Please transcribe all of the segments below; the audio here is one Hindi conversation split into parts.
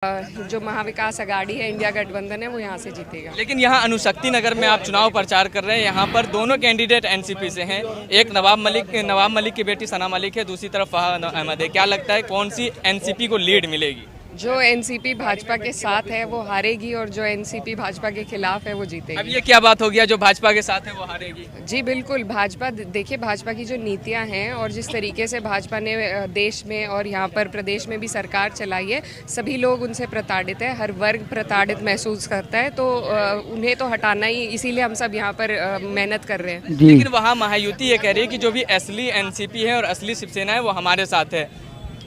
जो महाविकास अघाड़ी है, इंडिया गठबंधन है, वो यहाँ से जीतेगा। लेकिन यहाँ अनुशक्ति नगर में आप चुनाव प्रचार कर रहे हैं, यहाँ पर दोनों कैंडिडेट एनसीपी से हैं। एक नवाब मलिक की बेटी सना मलिक है, दूसरी तरफ फहाद अहमद है। क्या लगता है कौन सी एनसीपी को लीड मिलेगी? जो एनसीपी भाजपा के साथ है वो हारेगी और जो एनसीपी भाजपा के खिलाफ है वो जीतेगी। अब ये क्या बात हो गया, जो भाजपा के साथ है वो हारेगी? जी बिल्कुल, भाजपा देखिए, भाजपा की जो नीतियां हैं और जिस तरीके से भाजपा ने देश में और यहाँ पर प्रदेश में भी सरकार चलाई है, सभी लोग उनसे प्रताड़ित है, हर वर्ग प्रताड़ित महसूस करता है, तो उन्हें तो हटाना ही, इसीलिए हम सब यहाँ पर मेहनत कर रहे हैं। लेकिन वहाँ महायुति ये कह रही है कि जो भी असली एनसीपी है और असली शिवसेना है वो हमारे साथ है।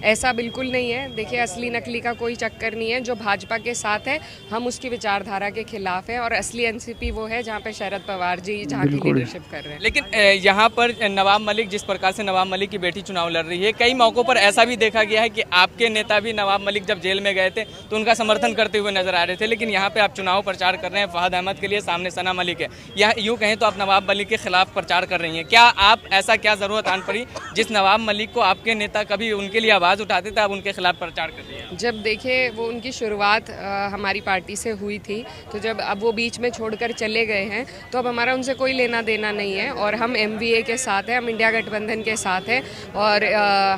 ऐसा बिल्कुल नहीं है। देखिए, असली नकली का कोई चक्कर नहीं है। जो भाजपा के साथ है, हम उसकी विचारधारा के खिलाफ हैं, और असली एनसीपी वो है जहाँ पे शरद पवार जी जहाँ की लीडरशिप कर रहे हैं। लेकिन यहाँ पर नवाब मलिक, जिस प्रकार से नवाब मलिक की बेटी चुनाव लड़ रही है, कई मौक़ों पर ऐसा भी देखा गया है कि आपके नेता भी नवाब मलिक जब जेल में गए थे तो उनका समर्थन करते हुए नजर आ रहे थे। लेकिन यहाँ पे आप चुनाव प्रचार कर रहे हैं फहाद अहमद के लिए, सामने सना मलिक है। यहाँ यूँ कहें तो आप नवाब मलिक के खिलाफ प्रचार कर रही हैं। क्या आप ऐसा क्या ज़रूरत आन पड़ी जिस नवाब मलिक को आपके नेता कभी उनके लिए आवाज़ उठाते थे, आप उनके खिलाफ प्रचार कर रही हैं? जब देखिए, वो उनकी शुरुआत हमारी पार्टी से हुई थी, तो जब अब वो बीच में छोड़कर चले गए हैं तो अब हमारा उनसे कोई लेना देना नहीं है, और हम एमवीए के साथ हैं, हम इंडिया गठबंधन के साथ हैं, और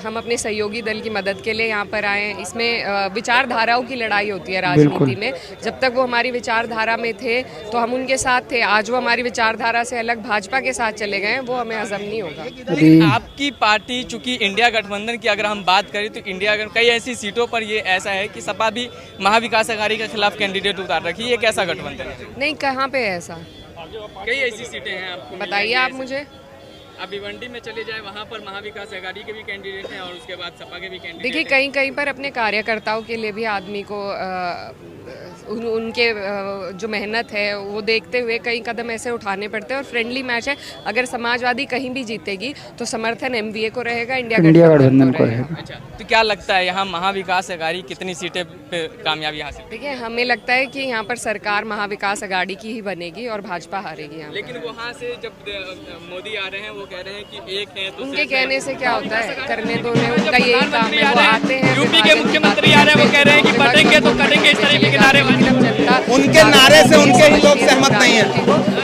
हम अपने सहयोगी दल की मदद के लिए यहाँ पर आए हैं। इसमें विचारधाराओं की लड़ाई होती है राजनीति में। जब तक वो हमारी विचारधारा में थे तो हम उनके साथ थे, आज वो हमारी विचारधारा से अलग भाजपा के साथ चले गए हैं, वो हमें हजम नहीं होगा। आपकी पार्टी चूंकि इंडिया गठबंधन की अगर हम बात करें तो इंडिया कई ऐसी सीटों पर ये ऐसा है कि सपा भी महाविकास अघाड़ी के खिलाफ कैंडिडेट उतार रखी है। ये कैसा गठबंधन है? नहीं, कहाँ पे है ऐसा? कई ऐसी सीटें हैं, आपको बताइए आप मुझे। अब भिवंडी में चले जाए, वहाँ पर महाविकास अघाड़ी के भी कैंडिडेट हैं और उसके बाद सपा के भी कैंडिडेट। देखिए, कहीं कहीं पर अपने कार्यकर्ताओं के लिए भी आदमी को उनके जो मेहनत है वो देखते हुए कई कदम ऐसे उठाने पड़ते हैं, और फ्रेंडली मैच है। अगर समाजवादी कहीं भी जीतेगी तो समर्थन एमवीए को रहेगा, इंडिया गठबंधन को रहेगा। अच्छा, तो क्या लगता है यहाँ महाविकास अघाड़ी कितनी सीटें पे कामयाबी हासिल? देखिए, हमें लगता है कि यहाँ पर सरकार महाविकास अघाड़ी की ही बनेगी और भाजपा हारेगी यहाँ। लेकिन वहाँ से जब मोदी आ रहे हैं वो कह रहे हैं कि एक है, तो उनके कहने से क्या होता है, करने दो, उनका यही काम है। वो आते हैं, यूपी के मुख्यमंत्री आ रहे हैं, वो कह रहे हैं कि बटेंगे तो कटेंगे, इस तरीके के नारे। उनके नारे से उनके ही लोग सहमत नहीं है।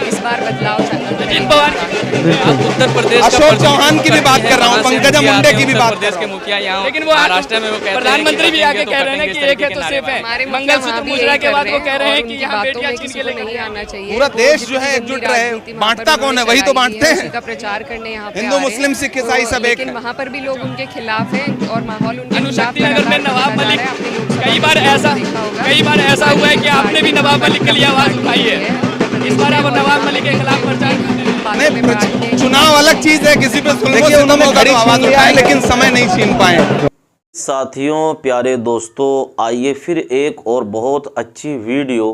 इस बार बदलाव अजीत पवार, उत्तर प्रदेश अशोक चौहान की भी बात कर रहा हूँ, पंकजा मुंडे की भी बात कर रहा हूँ। मुखिया यहाँ, लेकिन वो महाराष्ट्र में वो प्रधानमंत्री भी आके कह रहे हैं कि एक है तो सेफ है। मंगलसूत्र मुजरा के बाद वो कह रहे हैं कि यहाँ बेटियां छीन के नहीं आना चाहिए। पूरा देश जो है एकजुट रहे, बांटता कौन है? वही तो बांटते हैं। का प्रचार करने यहाँ पे हिंदू मुस्लिम सिख ईसाई सब एक लेकिन वहाँ पर भी लोग उनके खिलाफ हैं और माहौल उनके अनुशक्ति नगर में नवाब मलिक, कई बार ऐसा हुआ है कि आपने भी नवाब मलिक के लिए आवाज उठाई है। इस बार आप नवाब मलिक के खिलाफ प्रचार नहीं, चुनाव अलग चीज है, किसी पे आवाज उठाए लेकिन समय नहीं छीन पाए। साथियों, प्यारे दोस्तों, आइए फिर एक और बहुत अच्छी वीडियो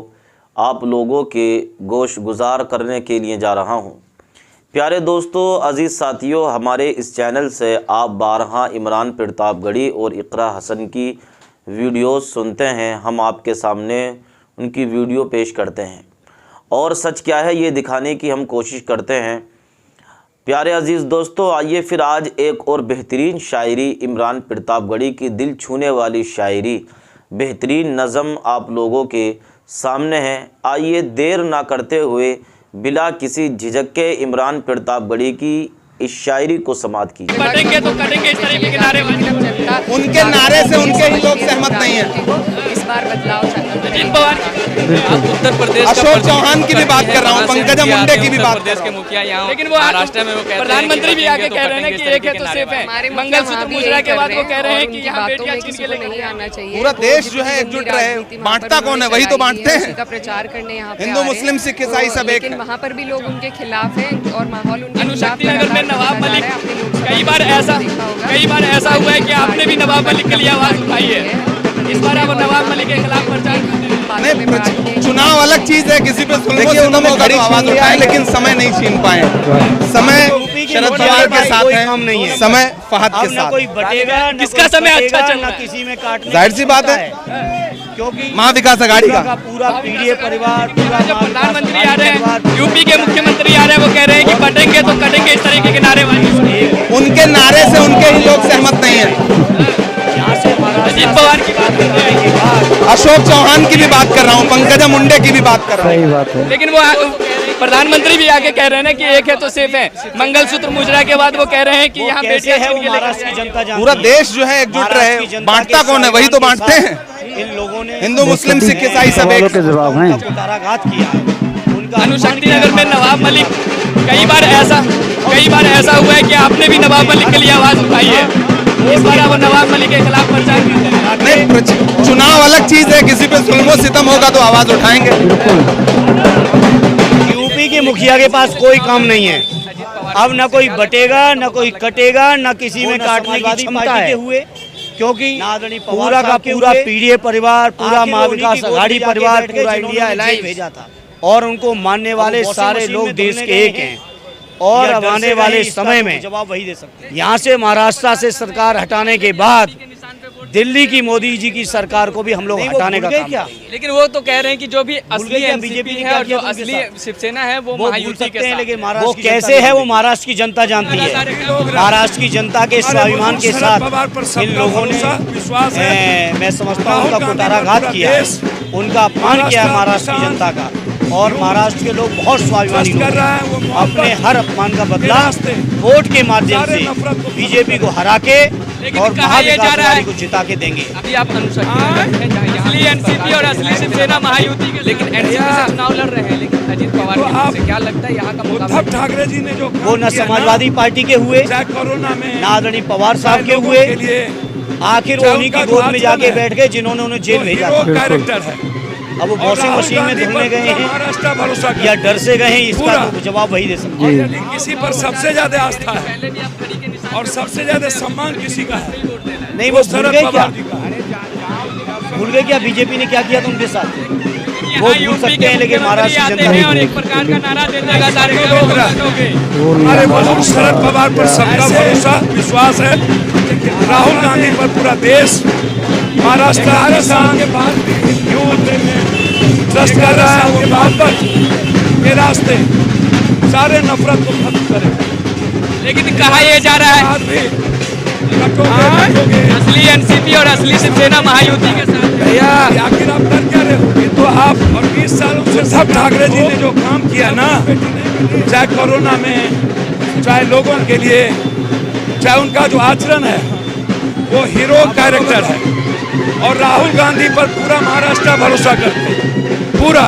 आप लोगों के गोश गुजार करने के लिए जा रहा हूं। प्यारे दोस्तों, अजीज़ साथियों, हमारे इस चैनल से आप बारहा इमरान प्रतापगढ़ी और इकरा हसन की वीडियोस सुनते हैं। हम आपके सामने उनकी वीडियो पेश करते हैं और सच क्या है ये दिखाने की हम कोशिश करते हैं। प्यारे अजीज़ दोस्तों, आइए फिर आज एक और बेहतरीन शायरी, इमरान प्रतापगढ़ी की दिल छूने वाली शायरी, बेहतरीन नज़म आप लोगों के सामने है। आइए देर ना करते हुए बिला किसी झिझक के इमरान प्रतापगढ़ी की इस शायरी को समाप्त कीजिए। बटेंगे तो कटेंगे, इस तरीके के नारे। उनके नारे से उनके ही लोग सहमत नहीं है। इस बार बदलाव अजीत पवार, उत्तर प्रदेश अशोक चौहान की भी बात कर रहा हूँ, पंकजा मुंडे की भी बात प्रदेश के मुखिया यहाँ, लेकिन वो महाराष्ट्र में वो कह रहे हैं प्रधानमंत्री भी आके कह रहे हैं कि एक है तो सेफ है। मंगलसूत्र मुजरा के बाद वो कह रहे हैं कि यहाँ बेटियां छीन के नहीं आना चाहिए। पूरा देश जो है एकजुट रहे, बांटता कौन है? वही तो बांटते हैं। का प्रचार करने यहाँ पे हिंदू मुस्लिम सिख ईसाई सब एक। लेकिन वहाँ पर भी लोग उनके खिलाफ हैं और माहौल उनके अनुशक्ति नगर में नवाब मलिक, कई बार ऐसा हुआ है कि आपने भी नवाब मलिक के लिए आवाज उठाई है। इस बार आप नवाब मलिक के खिलाफ प्रचार नहीं, चुनाव अलग चीज है, किसी पे आवाज उठाए लेकिन समय नहीं छीन पाए। समय शरद पवार के साथ है, समय फहद के साथ। किसका समय अच्छा चल रहा है? किसी में काटने, जाहिर सी बात है, क्योंकि महाविकास अघाड़ी का पूरा पीढ़ी परिवार, जब प्रधानमंत्री आ रहे हैं, यूपी के मुख्यमंत्री आ रहे हैं, वो कह रहे हैं कि बटेंगे तो कटेंगे, इस तरीके के नारे। उनके नारे से उनके ही लोग सहमत नहीं है। यहाँ से अजीत पवार की बात कर रहे हैं, अशोक चौहान की भी बात कर रहा हूँ, पंकजा मुंडे की भी बात कर रहा हूँ। सही बात है। लेकिन वो प्रधानमंत्री भी आके कह रहे हैं ना कि एक है तो सेफ है। मंगलसूत्र मुजरा के बाद वो कह रहे हैं कि यहाँ बेटियां है, वो छीन के महाराष्ट्र की लेकर जनता जानती पूरा है। देश जो है एकजुट महाराष्ट्र की रहे, जनता बांटता के कौन है? वही तो स्वाभिमान के बांटते हैं। साथ इन लोगों ने हिंदू मुस्लिम सिख ईसाई सब सवालों एक। के जवाब हैं। उनका कुताराघात किया है, उनका अनुशक्ति नगर में नवाब मलिक कई बार ऐसा हुआ है कि आपने भी नवाब मलिक के लिए आवाज उठाई है। इस बार आप नवाब मलिक के खिलाफ प्रचार करते हैं। नहीं, चुनाव अलग चीज है, किसी पे जुल्म सितम होगा तो आवाज उठाएंगे। यूपी के मुखिया के पास कोई काम नहीं है। अब न कोई बटेगा, न कोई कटेगा, न किसी में काटने की क्षमता है, क्योंकि पूरा का पूरा पीडीए परिवार, पूरा महाविकास आघाड़ी परिवार, पूरा इंडिया अलायंस भेजा था और उनको मानने वाले सारे लोग देश के एक हैं। और अब आने वाले समय में जवाब वही दे सकते हैं। यहाँ से महाराष्ट्र से सरकार हटाने के बाद दिल्ली की मोदी जी की सरकार को भी हम लोग हटाने का काम करेंगे। लेकिन वो तो कह रहे हैं कि जो भी असली गए बीजेपी बीजेपी है और जो असली शिवसेना है वो महायुति के साथ। लेकिन वो कैसे है वो महाराष्ट्र की जनता जानती है। महाराष्ट्र की जनता के स्वाभिमान के साथ इन लोगों ने मैं समझता हूँ उनका कुताराघात किया है, उनका अपमान किया है महाराष्ट्र की जनता का। और महाराष्ट्र के लोग बहुत स्वाभिमानी लोग हैं, अपने हर अपमान का बदला वोट के माध्यम से बीजेपी को हरा के और महाविकास आघाड़ी को जिता के देंगे। अभी आप असली एनसीपी और असली शिवसेना महायुति के, लेकिन एनसीपी से चुनाव लड़ रहे हैं, लेकिन अजीत पवार की तरफ से क्या लगता है यहाँ का मुकाबला? ठाकरे जी ने जो वो न समाजवादी पार्टी के हुए, कोरोना में न आदरणीय पवार साहब के हुए, आखिर वो उन्हीं की गोद में जाके बैठ गए जिन्होंने उन्हें जेल भेजा था। कैरेक्टर है। अब वो वॉशिंग मशीन में धुलने गए हैं या डर से गए हैं, इसका तो जवाब वही दे सकते हैं। यदि किसी पर सबसे ज्यादा आस्था है और सबसे ज्यादा सम्मान किसी का है, नहीं वो भूल गए क्या? भूल गए क्या बीजेपी ने क्या किया था उनके साथ? वो भूल सकते हैं, लेकिन महाराष्ट्र की जनता और एक प्रकार का नारा देते हैं हमारे बुजुर्ग शरद पवार पर सबका भरोसा विश्वास है। राहुल गांधी पर पूरा देश, महाराष्ट्र के बाद ट्रस्ट कर रहा है। उनके मोहब्बत के रास्ते सारे नफरत को खत्म करें। लेकिन कहा यह जा रहा है असली एनसीपी और असली शिवसेना महायुति के साथ। भैया आखिर आप कर क्या रहे हो? ये तो आप और 20 सालों से सब ठाकरे जी ने जो काम किया ना, चाहे कोरोना में, चाहे लोगों के लिए, चाहे उनका जो आचरण है वो हीरो कैरेक्टर है। और राहुल गांधी पर पूरा महाराष्ट्र भरोसा करते हैं, पूरा।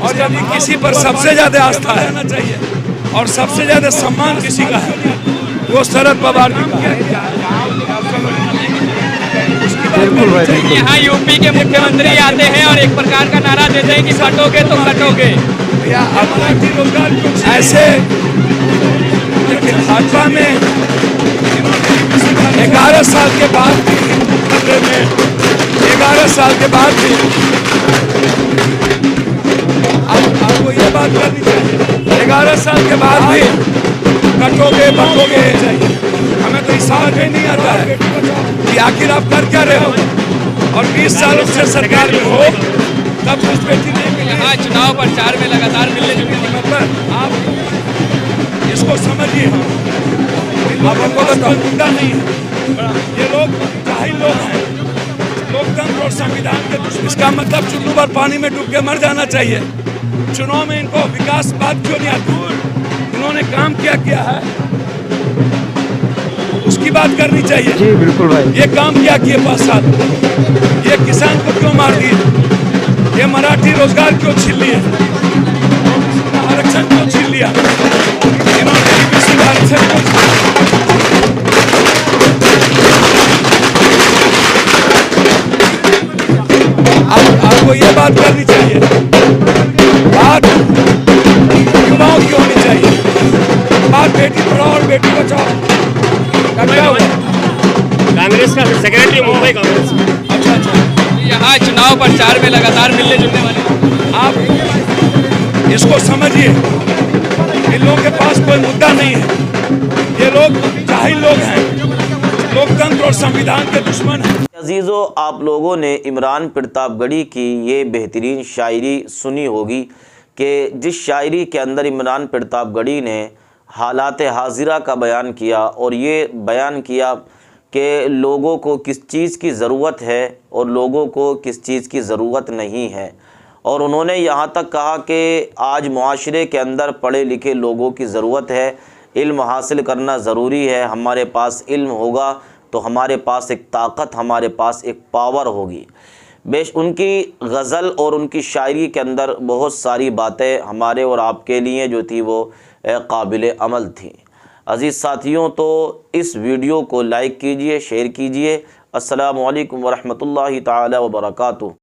और यदि किसी पर सबसे ज्यादा आस्था है चाहिए और सबसे ज्यादा सम्मान किसी का है, वो शरद पवार जी का है। यहाँ यूपी के मुख्यमंत्री आते हैं और एक प्रकार का नारा देते हैं कि कटोगे तो कटोगे। ऐसे लेकिन भाजपा में 11 साल के बाद 11 साल के बाद भी आपको ये बात करनी चाहिए। 11 साल के बाद भी कटोगे बटोगे, हमें तो समझ में नहीं आता है कि आखिर आप कर क्या रहे हो। और 20 सालों से सरकार में हो तब कुछ बेटी नहीं मिली। यहाँ चुनाव प्रचार में लगातार मिलने जुलने की मतलब आप इसको समझिए, आपको तो कोई मुद्दा नहीं है। ये लोग जाहिल लोग हैं, लोकतंत्र और संविधान के दुश्मन। इसका मतलब चुल्लू भर पानी में डूब के मर जाना चाहिए। चुनाव में इनको विकास बात क्यों नहीं आती? इन्होंने काम क्या किया है उसकी बात करनी चाहिए। जी बिल्कुल भाई। ये काम क्या किए 5 साल? ये किसान को क्यों मार दिए? ये मराठी रोजगार क्यों छीन लिए? आरक्षण क्यों छीन लिया? इन्होंने आरक्षण आपको ये बात करनी चाहिए। बात युवाओं की होनी चाहिए। बात बेटी पढ़ाओ और बेटी बचाओ। कांग्रेस का सेक्रेटरी मुंबई कांग्रेस। अच्छा। यहाँ चुनाव प्रचार में लगातार मिलने जुलने वाले आप इसको समझिए, इन लोगों के पास कोई मुद्दा नहीं है। ये लोग जाहिल लोग हैं, लोकतंत्र और संविधान के दुश्मन हैं। अजीज़ों, आप लोगों ने इमरान प्रतापगढ़ी की ये बेहतरीन शायरी सुनी होगी कि जिस शायरी के अंदर इमरान प्रतापगढ़ी ने हालात हाजिरा का बयान किया और ये बयान किया कि लोगों को किस चीज़ की ज़रूरत है और लोगों को किस चीज़ की ज़रूरत नहीं है। और उन्होंने यहाँ तक कहा कि आज मुआशरे के अंदर पढ़े लिखे लोगों की ज़रूरत है, इल्म हासिल करना ज़रूरी है। हमारे पास इल्म होगा तो हमारे पास एक ताकत, हमारे पास एक पावर होगी। उनकी गज़ल और उनकी शायरी के अंदर बहुत सारी बातें हमारे और आपके लिए जो थी वो काबिल अमल थी। अज़ीज़ साथियों, तो इस वीडियो को लाइक कीजिए, शेयर कीजिए। अस्सलामु अलैकुम वरहमतुल्लाहि ताला व बरकातुहू।